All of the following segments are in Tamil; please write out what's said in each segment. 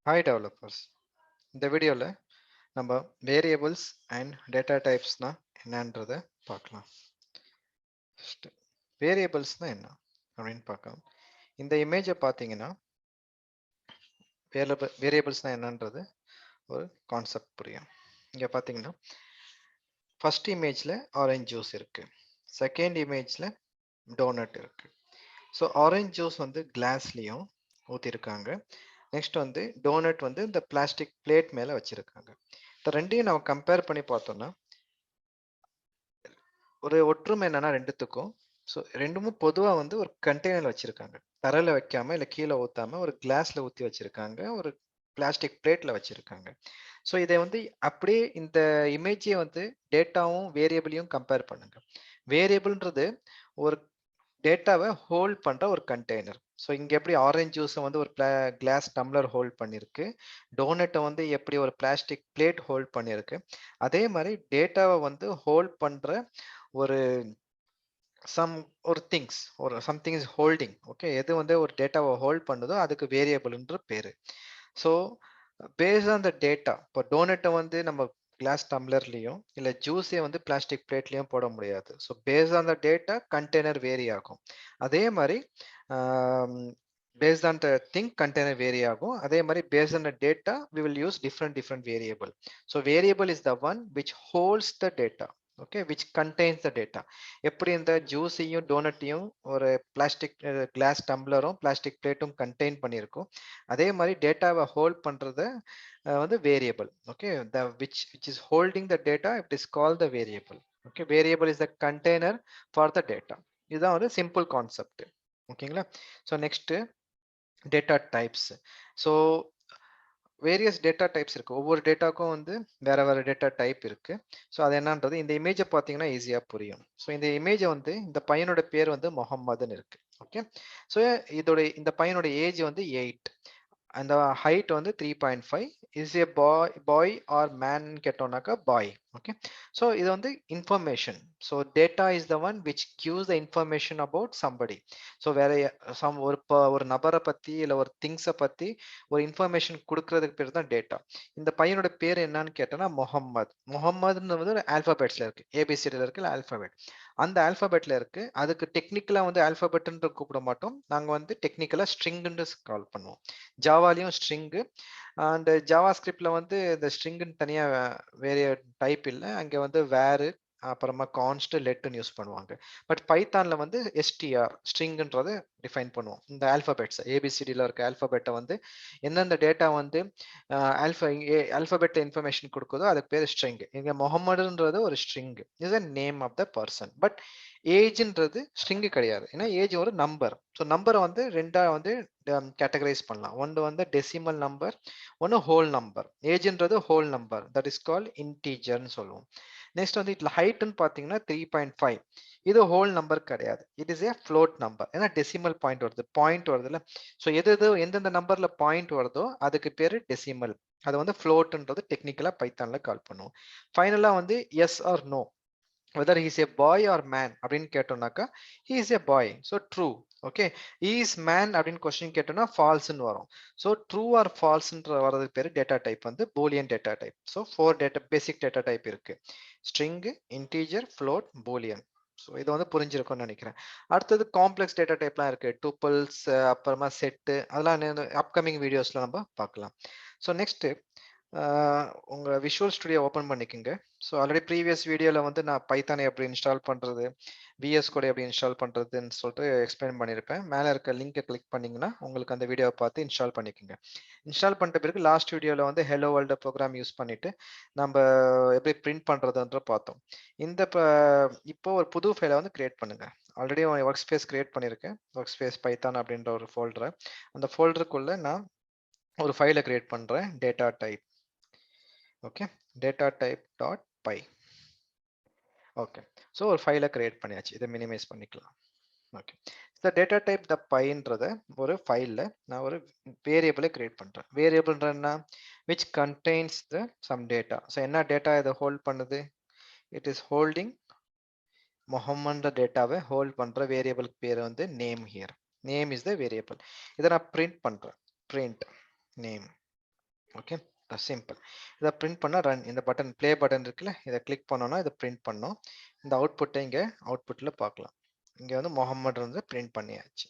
Hi developers. இந்த வீடியோல நம்ம வேரியபிள்ஸ் அண்ட் டேட்டா டைப்ஸ்னா என்னன்றத பார்க்கலாம். வேரியபிள்ஸ்னா என்ன அப்படின்னு பார்க்கலாம். இந்த இமேஜை பார்த்தீங்கன்னா வேரியபிள்ஸ்னா என்னன்றது ஒரு கான்செப்ட் புரியும். இங்க பார்த்தீங்கன்னா ஃபர்ஸ்ட் இமேஜ்ல ஆரஞ்சு ஜூஸ் இருக்கு, செகண்ட் இமேஜ்ல டோனட் இருக்கு. ஸோ ஆரஞ்சு ஜூஸ் வந்து கிளாஸ்லயும் ஊற்றிருக்காங்க. நெக்ஸ்ட் வந்து டோனட் வந்து இந்த பிளாஸ்டிக் பிளேட் மேலே வச்சிருக்காங்க. இந்த ரெண்டையும் நம்ம கம்பேர் பண்ணி பார்த்தோம்னா ஒரு ஒற்றுமை என்னன்னா ரெண்டுத்துக்கும், ஸோ ரெண்டுமும் பொதுவா வந்து ஒரு கண்டெய்னர்ல வச்சிருக்காங்க. தரையில வைக்காம இல்ல கீழே ஊத்தாம ஒரு கிளாஸ்ல ஊத்தி வச்சிருக்காங்க. ஒரு பிளாஸ்டிக் பிளேட்ல வச்சிருக்காங்க. ஸோ இதை வந்து அப்படியே இந்த இமேஜை வந்து டேட்டாவும் வேரியபிளையும் கம்பேர் பண்ணுங்க. வேரியபிள்ன்றது ஒரு டேட்டாவை ஹோல்ட் பண்ற ஒரு கண்டெய்னர். ஸோ இங்க எப்படி ஆரஞ்சு ஜூஸை வந்து ஒரு கிளாஸ் டம்ளர் ஹோல்ட் பண்ணிருக்கு, டோனட்டை வந்து எப்படி ஒரு பிளாஸ்டிக் பிளேட் ஹோல்ட் பண்ணிருக்கு, அதே மாதிரி டேட்டாவை வந்து ஹோல்ட் பண்ற ஒரு சம் ஒரு திங்ஸ் ஒரு சம்திங் இஸ் ஹோல்டிங். ஓகே, எது வந்து ஒரு டேட்டாவை ஹோல்ட் பண்ணுதோ அதுக்கு வேரியபிள்ன்ற பேரு. So based on the data, இப்போ டோனட்டை வந்து நம்ம கிளாஸ் டம்ளர்லையும் இல்லை ஜூஸே வந்து பிளாஸ்டிக் பிளேட்லையும் போட முடியாது. So based on the data container vary ஆகும். அதே மாதிரி based on the thing container vary ஆகும். அதே மாதிரி based on the data we will use different variable. So variable is the one which holds the data. Okay, which contains the data. எப்படி இந்த ஜூஸையும் டோனட்டையும் ஒரு பிளாஸ்டிக் கிளாஸ் டம்ளரும் பிளாஸ்டிக் பிளேட்டும் கண்டெயின் பண்ணியிருக்கும், அதே மாதிரி டேட்டாவை ஹோல்ட் பண்றது வந்து variable. Okay, the which is holding the data it is call the variable. Okay, variable is the container for the data. இதுதான் ஒரு சிம்பிள் கான்செப்ட். ஓகேங்களா? So next data types. So various data types இருக்கு. ஒவ்வொரு டேட்டாக்கும் வந்து வேற வேற டேட்டா டைப் இருக்கு. ஸோ அது என்னன்றது இந்த இமேஜை பார்த்தீங்கன்னா ஈஸியா புரியும். ஸோ இந்த இமேஜை வந்து இந்த பையனோட பேர் வந்து முகம்மதுன்னு இருக்கு. ஓகே, ஸோ இந்த பையனோட ஏஜ் வந்து 8, அந்த ஹைட் வந்து 3.5. Is a boy or man கேட்டோம்னாக்கா பாய். ஓகே, ஸோ இது வந்து information. So data is the one which gives the information about somebody. So வேற ஒரு நபரை பத்தி இல்லை ஒரு திங்ஸை பத்தி ஒரு இன்ஃபர்மேஷன் கொடுக்கறதுக்கு பேர் தான் டேட்டா. இந்த பையனோட பேர் என்னன்னு கேட்டோம்னா முகம்மது. முகம்மதுன்னு வந்து ஒரு ஆல்பபெட்ஸ்ல இருக்கு, ஏபிசிடில இருக்கு ஆல்பபெட். அந்த ஆல்பபெட்ல இருக்கு. அதுக்கு டெக்னிக்கலா வந்து ஆல்பபெட்ன்ற கூப்பிட மாட்டோம், நாங்க வந்து டெக்னிக்கலா ஸ்ட்ரிங்னு கால் பண்ணுவோம். ஜாவாலையும் ஸ்ட்ரிங்கு அண்ட் ஜாவா ஸ்கிரிப்ட்ல வந்து இந்த ஸ்ட்ரிங்குன்னு தனியா வேற டைப் இல்லை. அங்க வந்து வேறு அப்புறமா கான்ஸ்ட் லெட்னு யூஸ் பண்ணுவாங்க. பட் பைத்தான்ல வந்து எஸ்டிஆர் ஸ்ட்ரிங்ன்றதை டிஃபைன் பண்ணுவோம். இந்த ஆல்பபெட்ஸ் ஏபிசிடியில் இருக்க ஆல்பபெட்டை வந்து எந்தெந்த டேட்டா வந்து ஆல்பபெட் இன்ஃபர்மேஷன் கொடுக்குதோ அதுக்கு பேர் ஸ்ட்ரிங். இங்க முகமதுன்றது ஒரு string, is a name of the person. But ஏஜ்ன்றது ஸ்ட்ரிங் கிடையாது, ஏன்னா ஏஜ் ஒரு நம்பர். ஸோ நம்பரை வந்து ரெண்டா வந்து கேட்டகரைஸ் பண்ணலாம். ஒன்று வந்து டெசிமல் நம்பர், ஒன்று ஹோல் நம்பர். ஏஜ்ன்றது whole number, that is call இன்டீஜர்னு சொல்லுவோம். நெக்ஸ்ட் வந்து இதில் ஹைட்னு பார்த்தீங்கன்னா 3.5. இது ஹோல் நம்பர் கிடையாது, it is a float number. ஏன்னா டெசிமல் பாயிண்ட் வருது, பாயிண்ட் வருதுல்ல. ஸோ எந்தெந்த நம்பர்ல பாயிண்ட் வருதோ அதுக்கு பேரு டெசிமல். அது வந்து ஃப்ளோட்ன்றது டெக்னிக்கலா பைத்தான்ல கால் பண்ணுவோம். ஃபைனலா வந்து yes or no, whether he's a boy or man அப்படின்னு கேட்டோம்னாக்கா he is a boy, so true. Okay, is man அப்படின்னு கொஸ்டின் கேட்டோம்னா ஃபால்ஸ்ன்னு வரும். ஸோ ட்ரூ ஆர் ஃபால்ஸ்ன்ற வரதுக்கு பேர் டேட்டா டைப் வந்து boolean data type. So 4 data basic data type இருக்கு: string, integer, float, boolean. So இதை வந்து புரிஞ்சிருக்கும்னு நினைக்கிறேன். அடுத்தது காம்ப்ளெக்ஸ் டேட்டா டைப்லாம் இருக்கு, டூப்பிள்ஸ், அப்புறமா செட்டு, அதெல்லாம் அப்கமிங் வீடியோஸ்ல நம்ம பார்க்கலாம். ஸோ நெக்ஸ்ட் உங்க விஷுவல் ஸ்டுடியோ ஓப்பன் பண்ணிக்கோங்க. ஸோ ஆல்ரெடி ப்ரீவியஸ் வீடியோவில் வந்து நான் பைத்தானை எப்படி இன்ஸ்டால் பண்ணுறது, விஎஸ் கோட் எப்படி இன்ஸ்டால் பண்ணுறதுன்னு சொல்லிட்டு எக்ஸ்பிளைன் பண்ணியிருப்பேன். மேலே இருக்க லிங்கை கிளிக் பண்ணிங்கன்னா உங்களுக்கு அந்த வீடியோவை பார்த்து இன்ஸ்டால் பண்ணிக்கோங்க. இன்ஸ்டால் பண்ணிட்ட பிறகு லாஸ்ட் வீடியோவில் வந்து ஹெலோ வேர்ல்டு ப்ரோக்ராம் யூஸ் பண்ணிவிட்டு நம்ம எப்படி பிரிண்ட் பண்ணுறதுன்ற பார்த்தோம். இப்போ ஒரு புது ஃபைலை வந்து கிரியேட் பண்ணுங்கள். ஆல்ரெடி ஒர்க் ஸ்பேஸ் கிரியேட் பண்ணியிருக்கேன், ஒர்க் ஸ்பேஸ் பைத்தான் அப்படின்ற ஒரு ஃபோல்டரை. அந்த ஃபோல்டருக்குள்ளே நான் ஒரு ஃபைலை கிரியேட் பண்ணுறேன், data type. Okay, data type dot py. Okay, so ஒரு ஃபைலை கிரியேட் பண்ணியாச்சு. இதை மினிமைஸ் பண்ணிக்கலாம். ஓகே, இந்த டேட்டா டைப் த பைன்றத ஒரு ஃபைலில் நான் ஒரு வேரியபிளை கிரியேட் பண்ணுறேன். வேரியபிள்ன்ற என்ன? Which contains the some data. So என்ன டேட்டா இதை ஹோல்ட் பண்ணுது? இட் இஸ் ஹோல்டிங் முகம்மன்ற டேட்டாவை ஹோல்ட் பண்ணுற வேரியபிளுக்கு பேர் வந்து name. Here name is the variable. இதை நான் பிரிண்ட் பண்ணுறேன், பிரிண்ட் நேம். Okay, simple. இதை பிரிண்ட் பண்ணால் ரன், இந்த பட்டன் ப்ளே பட்டன் இருக்குல்ல, இதை கிளிக் பண்ணோன்னா இதை பிரிண்ட் பண்ணோம். இந்த அவுட்புட்டை இங்கே அவுட்புட்டில் பார்க்கலாம். இங்கே வந்து முகமது வந்து பிரிண்ட் பண்ணியாச்சு.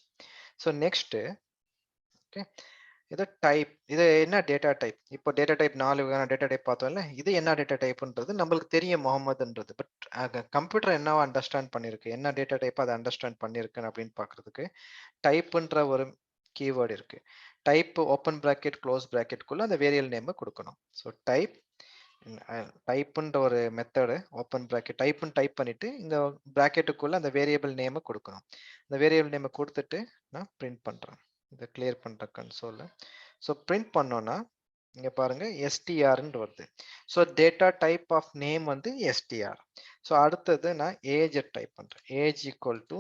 ஸோ நெக்ஸ்ட்டு, ஓகே, இது டைப். இது என்ன டேட்டா டைப்? இப்போ டேட்டா டைப் 4 வகையான டேட்டா டைப் பார்த்தோம்ல, இது என்ன டேட்டா டைப்ன்றது நம்மளுக்கு தெரியும் முகமதுன்றது. பட் கம்ப்யூட்டர் என்னவா அண்டர்ஸ்டாண்ட் பண்ணியிருக்கு, என்ன டேட்டா டைப் அதை அண்டர்ஸ்டாண்ட் பண்ணியிருக்குன்னு அப்படின்னு பார்க்குறதுக்கு டைப்புன்ற ஒரு கீவேர்டு இருக்கு. டைப் ஓப்பன் பிராக்கெட் க்ளோஸ் பிராக்கெட்குள்ள அந்த வேரியல் நேமை கொடுக்கணும். ஸோ டைப்புன்ற ஒரு மெத்தடு ஓப்பன் பிராக்கெட் டைப்புன்னு டைப் பண்ணிட்டு இந்த பிராக்கெட்டுக்குள்ள அந்த வேரியபிள் நேமை கொடுக்கணும். அந்த வேரியபிள் நேமை கொடுத்துட்டு நான் பிரிண்ட் பண்றேன். இதை கிளியர் பண்றேன் கன்சோல்ல. ஸோ பிரிண்ட் பண்ணோம்னா இங்க பாருங்க எஸ்டிஆர்ன்னு வருது. So data type of name வந்து எஸ்டிஆர். ஸோ அடுத்தது நான் ஏஜ் டைப் பண்றேன். ஏஜ் ஈக்குவல் டு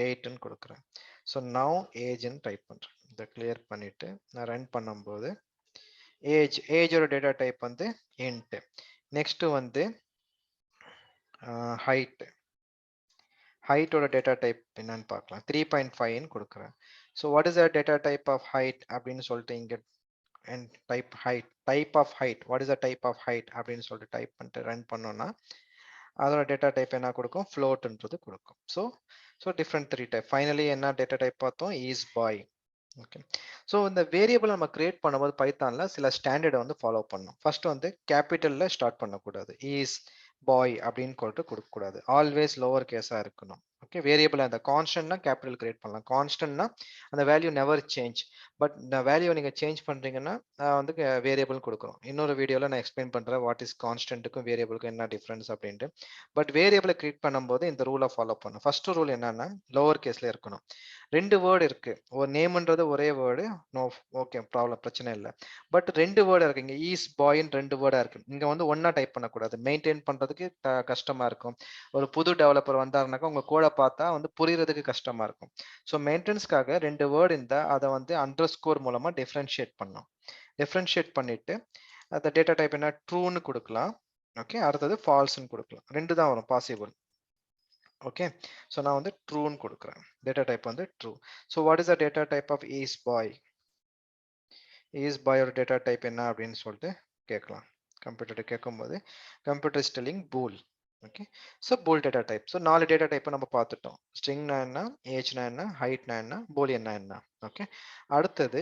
8ன்னு கொடுக்குறேன். ஸோ நவ் ஏஜ்ன்னு டைப் பண்றேன். இதை கிளியர் பண்ணிட்டு நான் ரன் பண்ணும்போது ஏஜோட டேட்டா டைப் வந்து இன்ட். நெக்ஸ்ட் வந்து ஹைட். ஹைட்டோட டேட்டா டைப் என்னன்னு பார்க்கலாம். 3.5ன்னு கொடுக்குறேன். So what is the data type of height அப்படின்னு சொல்லிட்டு இங்கே and type of height, what is the type of height அப்படின்னு சொல்லிட்டு டைப் பண்ணிட்டு ரன் பண்ணோம்னா அதோட டேட்டா டைப் என்ன கொடுக்கும், ஃப்ளோட்ன்றது கொடுக்கும். So different 3 type. ஃபைனலி என்ன டேட்டா டைப் பார்த்தோம், இஸ் பாய். ஓகே, ஸோ இந்த வேரியபிள் நம்ம கிரியேட் பண்ணும்போது பைத்தானில் சில ஸ்டாண்டர்டை வந்து ஃபாலோ பண்ணணும். ஃபர்ஸ்ட் வந்து கேபிட்டலில் ஸ்டார்ட் பண்ணக்கூடாது. இஸ் பாய் அப்படின்னு சொல்லிட்டு கொடுக்கக்கூடாது. ஆல்வேஸ் லோவர் கேஸாக இருக்கணும். ஓகே, வேரியபிள் அந்த கான்ஸ்டன்ட்னா கேபிட்டல் கிரியேட் பண்ணலாம். கான்ஸ்டன்ட்னா அந்த வேல்யூ நெவர் சேஞ்ச். பட் இந்த வேல்யூ நீங்கள் சேஞ்ச் பண்ணுறீங்கன்னா வந்து வேரியபிள் கொடுக்கணும். இன்னொரு வீடியோவில் நான் எக்ஸ்பிளைன் பண்ணுறேன் வாட் இஸ் கான்ஸ்டன்ட்டுக்கும் வேரியபிளுக்கும் என்ன டிஃப்ரென்ஸ் அப்படின்ட்டு. பட் வேரியபிளை கிரியேட் பண்ணும்போது இந்த ரூலை ஃபாலோ பண்ணணும். ஃபர்ஸ்ட் ரூல் என்னன்னா லோவர் கேஸில் இருக்கணும். 2 வேர்டு இருக்கு. ஒரு நேம்ன்றது ஒரே வேர்டு. நோ, ஓகே, ப்ராப்ளம், பிரச்சனை இல்லை. பட் 2 வேர்டு இருக்கு. இங்க ஈஸ் பாய்ன்னு 2 வேர்டா இருக்கு. இங்க வந்து ஒன்னா டைப் பண்ணக்கூடாது. மெயின்டைன் பண்றதுக்கு கஷ்டமா இருக்கும். ஒரு புது டெவலப்பர் வந்தாருனாக்கா உங்க கோடை பார்த்தா வந்து புரியறதுக்கு கஷ்டமா இருக்கும். ஸோ மெயின்டெனன்ஸ்க்காக 2 வேர்டு இருந்தா அதை வந்து அண்டர் ஸ்கோர் மூலமா டிஃபரன்ஷியேட் பண்ணணும். டிஃபரன்ஷியேட் பண்ணிட்டு அந்த டேட்டா டைப் என்ன ட்ரூன்னு கொடுக்கலாம். ஓகே, அடுத்தது ஃபால்ஸ்ன்னு கொடுக்கலாம். 2 தான் வரும் பாசிபிள். ஓகே, ஸோ நான் வந்து ட்ரூன்னு கொடுக்குறேன். டேட்டா டைப் வந்து true. So what is the data type of is boy? Is பாயோட டேட்டா டைப் என்ன அப்படின்னு சொல்லிட்டு கேட்கலாம். கம்ப்யூட்டர் கேட்கும்போது computer is telling bool. Okay, so bool data type. So 4 data டைப்பை நம்ம பார்த்துட்டோம். ஸ்ட்ரிங்னா என்ன, ஏஜ்னா என்ன, ஹைட்னா என்ன, பூலியன்னா என்ன. ஓகே, அடுத்தது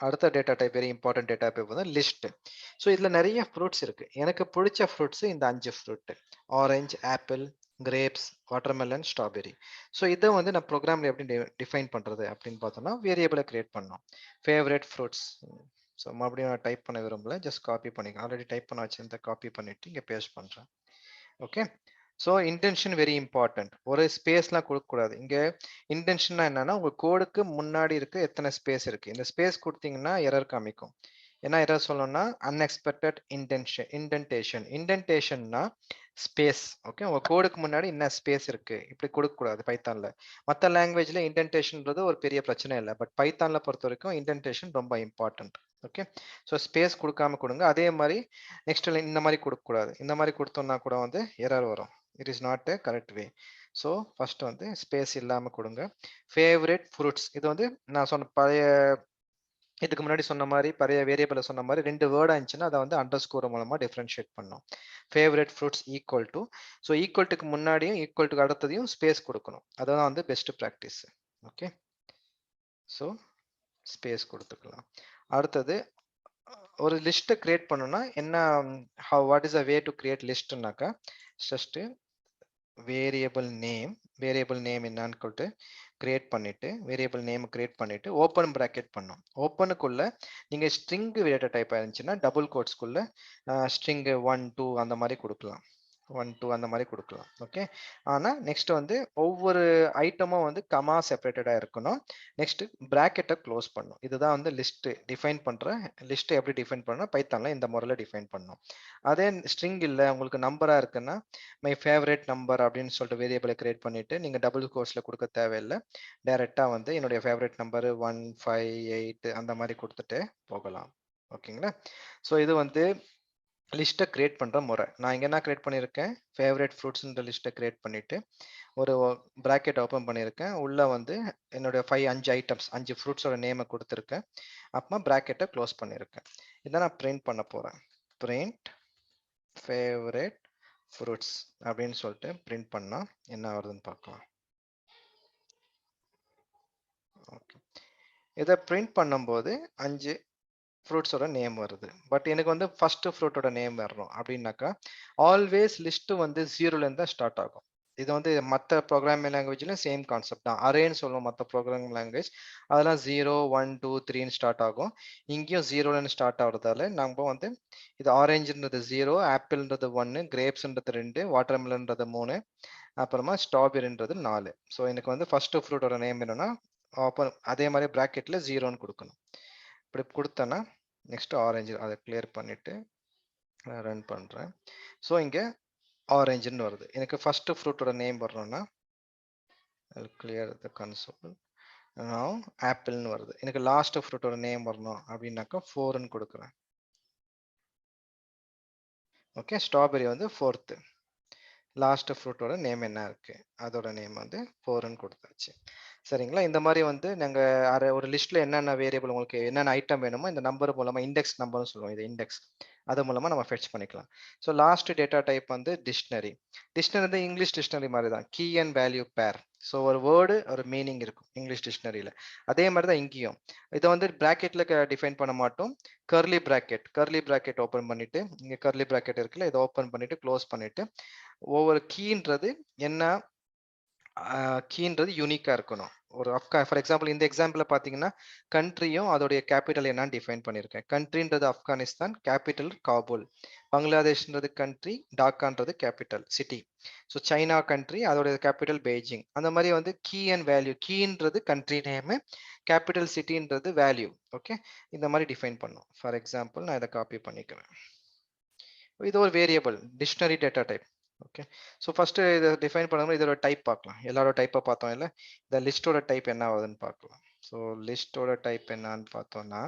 அடுத்த data type, very important data type வந்து லிஸ்ட். ஸோ இதில் நிறைய ஃப்ரூட்ஸ் இருக்கு. எனக்கு பிடிச்ச ஃப்ரூட்ஸ் இந்த 5 fruit: orange, apple, grapes, watermelon, strawberry. So இதை வந்து நான் ப்ரோக்ராமில் எப்படி டிஃபைன் பண்ணுறது அப்படின்னு பார்த்தோம்னா வேரியபிளை கிரியேட் பண்ணோம். Favourite fruits. ஸோ மறுபடியும் நான் டைப் பண்ண விரும்பல, ஜஸ்ட் காப்பி பண்ணிக்க. ஆல்ரெடி டைப் பண்ண வச்சிருந்த காப்பி பண்ணிட்டு இங்கே பேஸ்ட் பண்ணுறேன். Okay, so intention very important. ஒரு ஸ்பேஸ்லாம் கொடுக்கக்கூடாது. இங்கே இன்டென்ஷன்னா என்னன்னா உங்கள் கோடுக்கு முன்னாடி இருக்க எத்தனை ஸ்பேஸ் இருக்கு. இந்த ஸ்பேஸ் கொடுத்தீங்கன்னா எரர் காமிக்கும். என்ன எரர் சொல்லணும்னா அன்எக்ஸ்பெக்டட் இன்டென்டேஷன்னா ஸ்பேஸ். ஓகே, உங்க கோடுக்கு முன்னாடி என்ன ஸ்பேஸ் இருக்கு இப்படி கொடுக்கக்கூடாது பைத்தான்ல. மற்ற லாங்குவேஜ்ல இன்டென்டேஷன்ன்றது ஒரு பெரிய பிரச்சனை இல்லை. பட் பைத்தான்ல பொறுத்த வரைக்கும் இன்டென்டேஷன் ரொம்ப இம்பார்ட்டன்ட். ஓகே, ஸோ ஸ்பேஸ் கொடுக்காம கொடுங்க. அதே மாதிரி நெக்ஸ்ட் இந்த மாதிரி கொடுக்கக்கூடாது. இந்த மாதிரி கொடுத்தோம்னா கூட வந்து எரர் வரும். It is not a correct way. So first வந்து ஸ்பேஸ் இல்லாமல் கொடுங்க. ஃபேவரட் ஃப்ரூட்ஸ், இது வந்து நான் சொன்ன பழைய இதுக்கு முன்னாடி சொன்ன மாதிரி பழைய வேரியபிள் சொன்ன மாதிரி 2 வேர்டா இருந்துச்சுன்னா அதை வந்து அண்டர் ஸ்கோர் மூலமா டிஃபரன்ஷியேட் பண்ணோம். Favourite fruits equal to. So equal டுக்கு முன்னாடியும் ஈக்குவல் டுக்கு அடுத்ததையும் ஸ்பேஸ் கொடுக்கணும். அதுதான் வந்து best practice. Okay, so space கொடுத்துக்கலாம். அடுத்தது ஒரு லிஸ்ட்டை கிரியேட் பண்ணணும்னா என்ன, what is a way to create லிஸ்ட்னாக்கா ஜஸ்ட் வேரியபிள் நேம் என்னன்னு சொல்லிட்டு கிரியேட் பண்ணிட்டு வேரியபிள் நேம் கிரியேட் பண்ணிட்டு ஓப்பன் பிராக்கெட் பண்ணும். ஓப்பனுக்குள்ள நீங்க ஸ்ட்ரிங் டேட்டா டைப் இருந்துச்சுன்னா டபுள் கோட்ஸ்குள்ள ஸ்ட்ரிங் 1 2 அந்த மாதிரி கொடுக்கலாம். 1 2 அந்த மாதிரி கொடுக்கலாம். ஓகே, ஆனா நெக்ஸ்ட் வந்து ஒவ்வொரு ஐட்டமும் வந்து கமா செப்பரேட்டடா இருக்கணும். நெக்ஸ்ட் பிராக்கெட்டை க்ளோஸ் பண்ணும். இதுதான் வந்து லிஸ்ட் டிஃபைன் பண்ற. லிஸ்ட் எப்படி டிஃபைன் பண்ணா பைத்தான்ல இந்த முறையில் டிஃபைன் பண்ணும். அதே ஸ்ட்ரிங் இல்லை உங்களுக்கு நம்பரா இருக்குன்னா மை ஃபேவரட் நம்பர் அப்படின்னு சொல்லிட்டு வேரியபிளை கிரியேட் பண்ணிட்டு நீங்க டபுள் கோர்ஸ்ல கொடுக்க தேவையில்லை. டைரக்டா வந்து என்னுடைய ஃபேவரட் நம்பர் 1 5 8 அந்த மாதிரி கொடுத்துட்டு போகலாம். ஓகேங்களா? ஸோ இது வந்து லிஸ்ட்டை கிரியேட் பண்ற முறை. நான் இங்க என்ன கிரியேட் பண்ணியிருக்கேன், ஃபேவரட் ஃப்ரூட்ஸ்ன்ற லிஸ்ட்டை கிரியேட் பண்ணிட்டு ஒரு பிராக்கெட் ஓப்பன் பண்ணியிருக்கேன். உள்ள வந்து என்னுடைய 5 ஐட்டம்ஸ் 5 ஃப்ரூட்ஸோட நேமை கொடுத்துருக்கேன். அப்புறமா பிராக்கெட்டை க்ளோஸ் பண்ணியிருக்கேன். இதை நான் பிரிண்ட் பண்ண போறேன். பிரிண்ட் ஃபேவரட் ஃப்ரூட்ஸ் அப்படின்னு சொல்லிட்டு பிரிண்ட் பண்ணா என்ன வருதுன்னு பார்க்கலாம். ஓகே, இதை பிரிண்ட் பண்ணும்போது 5 ஃப்ரூட்ஸோட நேம் வருது. பட் எனக்கு வந்து ஃபர்ஸ்ட் ஃப்ரூட்டோட நேம் வரணும் அப்படின்னாக்கா ஆல்வேஸ் லிஸ்ட் வந்து 0ல இருந்து தான் ஸ்டார்ட் ஆகும். இது வந்து மற்ற ப்ரோக்ராமிங் லாங்குவேஜ்ல சேம் கான்செப்ட் தான். அரேன்னு சொல்லுவோம் மற்ற ப்ரோக்ராமிங் லாங்குவேஜ். அதெல்லாம் 0 1 2 3ன்னு ஸ்டார்ட் ஆகும். இங்கேயும் 0ல இருந்து ஸ்டார்ட் ஆகுறதால நம்ம வந்து இது ஆரஞ்சுன்றது 0, ஆப்பிள்ன்றது 1, கிரேப்ஸ்ன்றது 2, வாட்டர்மெலன்றது 3, அப்புறமா ஸ்ட்ராபெரின்றது 4. ஸோ எனக்கு வந்து ஃபர்ஸ்ட் ஃப்ரூட்டோட நேம் என்னன்னா அதே மாதிரி பிராக்கெட்ல 0ன்னு கொடுக்கணும். இப்படி கொடுத்தேன்னா நெக்ஸ்ட் ஆரஞ்சு அதை கிளியர் பண்ணிட்டு ரன் பண்றேன். ஸோ இங்க ஆரஞ்சுன்னு வருது. எனக்கு ஃபர்ஸ்ட் ஃப்ரூட்டோட நேம் வரணும்னா கிளியர் த கன்சோல். ஆப்பிள்னு வருது. எனக்கு லாஸ்ட் ஃப்ரூட்டோட நேம் வரணும் அப்படின்னாக்கா 4ன்னு கொடுக்குறேன். ஓகே, ஸ்ட்ராபெரி வந்து 4th. லாஸ்ட் ஃப்ரூட்டோட நேம் என்ன இருக்கு, அதோட நேம் வந்து 4ன்னு கொடுத்தாச்சு. சரிங்களா? இந்த மாதிரி வந்து நாங்கள் ஒரு லிஸ்ட்ல என்னென்ன வேரியபிள் உங்களுக்கு என்னென்ன ஐட்டம் வேணுமோ இந்த நம்பர் மூலமா இண்டெக்ஸ் நம்பர்னு சொல்லுவோம், இது இண்டெக்ஸ், அது மூலமா நம்ம ஃபெட்ச் பண்ணிக்கலாம். ஸோ லாஸ்ட் டேட்டா டைப் வந்து டிக்ஷனரி. டிக்ஷனரி வந்து இங்கிலீஷ் டிக்ஷனரி மாதிரி தான், key and value pair. So ஒரு வேர்டு ஒரு மீனிங் இருக்கும் இங்கிலீஷ் டிக்ஷனரியில். அதே மாதிரி தான் இங்கேயும் இதை வந்து ப்ராக்கெட்டில் டிஃபைன் பண்ண மாட்டோம். கர்லி ப்ராக்கெட் ஓப்பன் பண்ணிட்டு இங்கே கர்லி ப்ராக்கெட் இருக்குல்ல, இதை ஓப்பன் பண்ணிட்டு க்ளோஸ் பண்ணிட்டு ஒவ்வொரு கீன்றது என்ன கீன்றது யூனிக்கா இருக்கணும். ஒரு ஃபார் எக்ஸாம்பிள் இந்த எக்ஸாம்பிள் பார்த்தீங்கன்னா கண்ட்ரியும் அதோடைய கேபிட்டல் என்னன்னு டிஃபைன் பண்ணியிருக்கேன். கண்ட்ரின்றது ஆப்கானிஸ்தான், கேபிட்டல் காபூல். பங்களாதேஷ்ன்றது கண்ட்ரி, டாக்கான்றது capital city. So China country, அதோடைய கேபிட்டல் பெய்ஜிங். அந்த மாதிரி வந்து கீ அண்ட் வேல்யூ, கீன்றது கண்ட்ரி நேமு, கேபிட்டல் சிட்டின்றது வேல்யூ. ஓகே, இந்த மாதிரி டிஃபைன் பண்ணும். ஃபார் எக்ஸாம்பிள் நான் இதை காப்பி பண்ணிக்கிறேன். இது ஒரு variable dictionary data type. Okay, so first இதை டிஃபைன் பண்ணும்போது இதோட டைப் பார்க்கலாம். எல்லாரோட டைப்பை பார்த்தோம் இல்லை, இந்த லிஸ்டோட டைப் என்ன ஆகுதுன்னு பார்க்கலாம். ஸோ லிஸ்டோட டைப் என்னன்னு பார்த்தோம்னா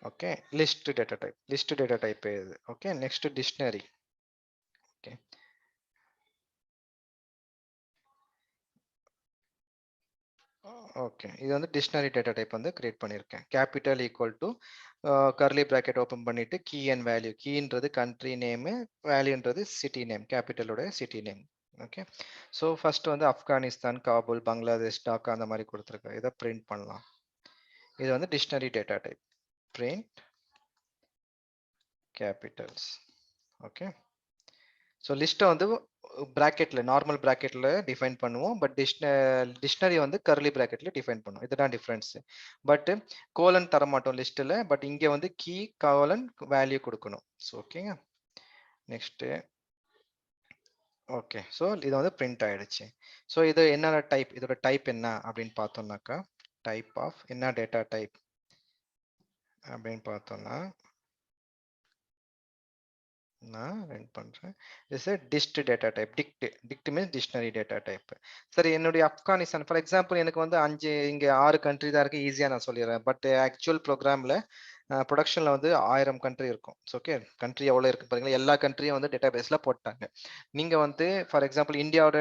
ஓகே, லிஸ்ட் டேட்டா டைப் இது. Okay, next dictionary. Okay, okay, இது வந்து டிக்ஷனரி டேட்டா டைப் வந்து கிரியேட் பண்ணியிருக்கேன். Capital equal to curly bracket open பண்ணிட்டு கீ அண்ட் வேல்யூ. கீன்றது கண்ட்ரி நேமு, வேல்யூன்றது சிட்டி நேம், கேபிட்டலோட city name. Okay, so first வந்து ஆப்கானிஸ்தான், காபூல், பங்களாதேஷ், டாக்கா அந்த மாதிரி கொடுத்துருக்கேன். இதை பிரிண்ட் பண்ணலாம். இது வந்து dictionary data type. Print Capitals. Okay, so லிஸ்ட்டை வந்து நார்மல் ப்ராக்கெட்டில் டிஃபைன் பண்ணுவோம். பட் டிக்ஷனரி வந்து கர்லி ப்ராக்கெட்டில் டிஃபைன் பண்ணுவோம். இதுதான் டிஃப்ரென்ஸு. பட் கோலன் தர மாட்டோம் லிஸ்ட்டில். பட் இங்கே வந்து கீ கோலன் வேல்யூ கொடுக்கணும். ஸோ ஓகேங்க, நெக்ஸ்ட்டு. ஓகே, ஸோ இது வந்து பிரிண்ட் ஆயிடுச்சு. ஸோ இது என்னென்ன டைப், இதோட டைப் என்ன அப்படின்னு பார்த்தோம்னாக்கா டைப் ஆஃப் என்ன டேட்டா டைப் அப்படின்னு பார்த்தோம்னா நான் ரன் பண்றேன். Is a dist data type. Dict means dictionary data type. சரி, என்னுடைய ஆப்கானிஸ்தான் ஃபார் எக்ஸாம்பிள் எனக்கு வந்து 6 கண்ட்ரி தான் இருக்கு, ஈஸியா நான் சொல்லிடுறேன். பட் ஆக்சுவல் ப்ரோக்ராம்ல ப்ரொடக்ஷன்ல வந்து 1000 கண்ட்ரி இருக்கும். ஓகே, கண்ட்ரி எவ்வளவு இருக்கு பாருங்களா, எல்லா கண்ட்ரியும் வந்து டேட்டா பேஸ்ல போட்டாங்க. நீங்க வந்து ஃபார் எக்ஸாம்பிள் இந்தியாவோட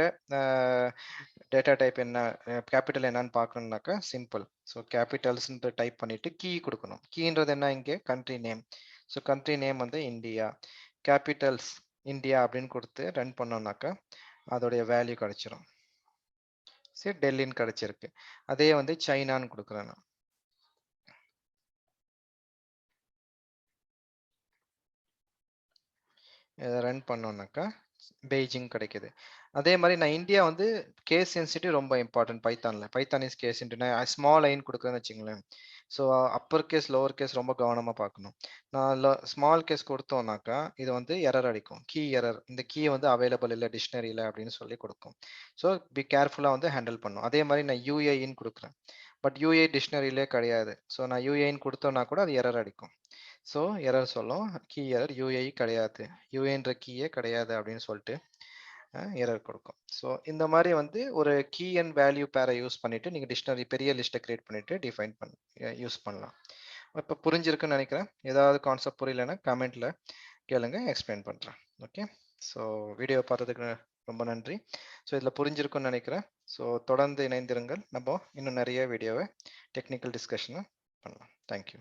டேட்டா டைப் என்ன, கேபிட்டல் என்னன்னு பார்க்கணும்னாக்கா சிம்பிள். ஸோ கேபிட்டல்ஸ் டைப் பண்ணிட்டு கீ கொடுக்கணும். கீன்றது என்ன, இங்கே country name. So country name வந்து இந்தியா, கேபிட்டல்ஸ் இந்தியா அப்படின்னு கொடுத்து ரன் பண்ணோம்னாக்கா அதோடைய வேல்யூ கிடைச்சிரும். சரி, டெல்லின்னு கிடைச்சிருக்கு. அதே வந்து சைனான்னு கொடுக்குறேன் நான். இதை ரன் பண்ணோம்னாக்கா பெய்ஜிங் கிடைக்குது. அதே மாதிரி நான் இந்தியா வந்து கேஸ் சென்சிட்டிவ் ரொம்ப important. Python is case sensitive. நான் ஸ்மால் ஐன்னு கொடுக்குறேன்னு வச்சுங்களேன். ஸோ அப்பர் கேஸ் லோவர் கேஸ் ரொம்ப கவனமாக பார்க்கணும். நான் ஸ்மால் கேஸ் கொடுத்தோம்னாக்கா இது வந்து எரர் அடிக்கும், கீ எரர். இந்த கீ வந்து அவைலபிள் இல்லை டிக்ஷனரியில் அப்படின்னு சொல்லி கொடுக்கும். ஸோ பி கேர்ஃபுல்லாக வந்து ஹேண்டில் பண்ணும். அதே மாதிரி நான் யூஏஇன்னு கொடுக்குறேன். பட் யூஏ டிக்ஷனரியிலே கிடையாது. ஸோ நான் யூஏன்னு கொடுத்தோன்னா கூட அது எரர் அடிக்கும். ஸோ எரர் சொல்லும், கீ எரர் யூஏஇ கிடையாது, யூஏன்ற கீயே கிடையாது அப்படின்னு சொல்லிட்டு எரர் கொடுக்கும். ஸோ இந்த மாதிரி வந்து ஒரு கீ அண்ட் வேல்யூ பேரை யூஸ் பண்ணிட்டு நீங்கள் டிக்ஷனரி பெரிய லிஸ்ட்டை கிரியேட் பண்ணிட்டு டிஃபைன் யூஸ் பண்ணலாம். இப்போ புரிஞ்சிருக்குன்னு நினைக்கிறேன். ஏதாவது கான்செப்ட் புரியலன்னா கமெண்ட்ல கேளுங்க, எக்ஸ்பிளைன் பண்ணுறேன். ஓகே, ஸோ வீடியோ பார்த்ததுக்கு ரொம்ப நன்றி. ஸோ இதில் புரிஞ்சிருக்கும்னு நினைக்கிறேன். ஸோ தொடர்ந்து இணைந்திருங்கள். நம்ம இன்னும் நிறைய வீடியோவை டெக்னிக்கல் டிஸ்கஷனை பண்ணலாம். தேங்க்யூ.